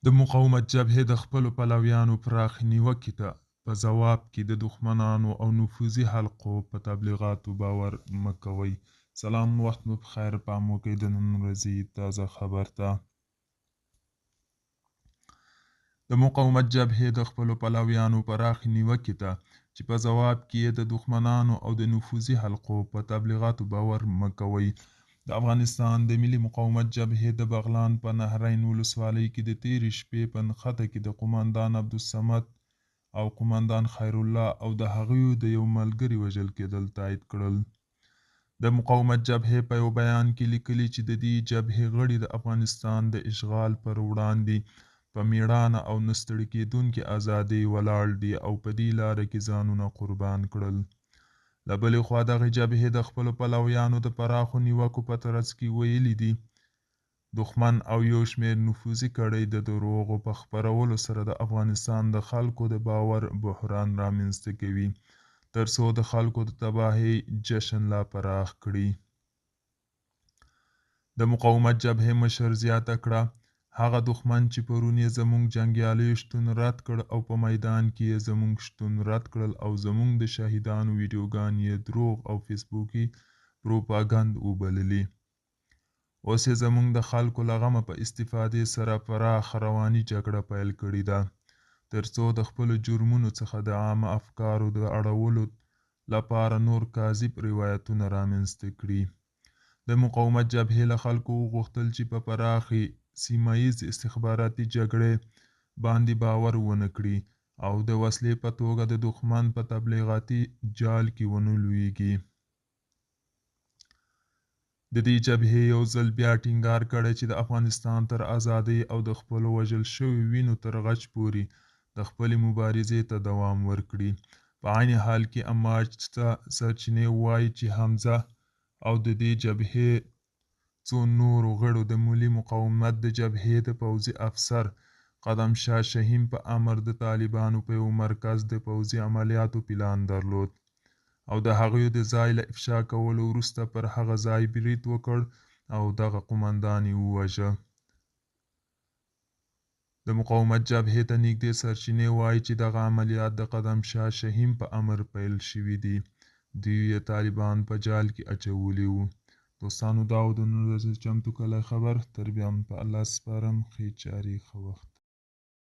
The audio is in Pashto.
د مقاومت جبهې د خپلو پلویانو پراخ نیوکې ته په ځواب کې د دښمنانو او نفوذي حلقو په تبلیغاتو باور مه کوئ. سلام، وخت مو بخیر. پام وکړئ د نن ورځې تازه خبر ته. د مقاومت جبهې د خپلو پلویانو پراخ نیوکې ته چې په ځواب کې یې د دښمنانو او د نفوذي حلقو په تبلیغاتو باور مه کوئ. د افغانستان د ملي مقاومت جبهې د بغلان په نهرین ولسوالۍ کې د تېرې شپې په نښته کې د قومندان عبدالصمد او قومندان خیرالله او د هغوی د یو ملګري وژل کېدل تایید کړل. د مقاومت جبهې په یو بیان کې لیکلي چې د دې جبهې غړي د افغانستان د اشغال پر وړاندې په میړانه او نه ستړي کېدونکې ازادۍ ولاړ دي او په دې لاره کې ځانونه قربان کړل. له بلې خوا دغې جبهې د خپلو پلویانو د پراخو نیوکو په ترڅ کې ویلي دي دښمن او یو شمېر نفوذي کړۍ د دروغو په خپرولو سره د افغانستان د خلکو د باور بحران رامنځته کوي تر څو د خلکو د تباهۍ جشن لا پراخ کړي. د مقاومت جبهې مشر زیاته کړه هغه دښمن چې پرون یې زموږ جنګیالیو شتون رد کړ او په میدان کې یې زموږ شتون رد کړل او زموږ د شهیدانو ویډیوګانې یې دروغ او فیسبوکي پروپاګند وبللي. اوس یې زموږ د خلکو له غمه په استفادې سره پراخه رواني جګړه پیل کړې ده تر څو د خپلو جرمونو څخه د عامه افکارو د اړولو لپاره نور کاذب روایتونه رامنځته کړي. د مقاومت جبهې له خلکو وغوښتل چې په پراخې سیمه ییز استخباراتي جګړې باندې باور ونه کړي او د وسلې په توګه د دښمن په تبلیغاتي جال کې ونه لویږي. د دې جبهې یو ځل بیا ټینګار کړی چې د افغانستان تر ازادۍ او د خپلو وژل شویو وینو تر غچ پورې د خپلې مبارزې ته دوام ورکړي. په عین حال کې اماج ته سرچینې وایي چې حمزه او د دې جبهې څو نورو غړو د ملي مقاومت د جبهې د پوځي افسر قدم شاه شهین په امر د طالبانو په یو مرکز د پوځي عملیاتو پلان درلود او د هغوی د ځای له افشا کولو وروسته پر هغه ځای برید وکړ او دغه قومندان یې وواژه. د مقاومت جبهې ته نږدې سرچینې وایي چې دغه عملیات د قدم شاه شهین په امر پیل شوي دي. دوی یې طالبان په جال کې اچولي وو. دوستانو، دا و د نن ورځې چمتو کلی خبر. تر بیا په الله سپارم. ښې چارې، ښه وخت.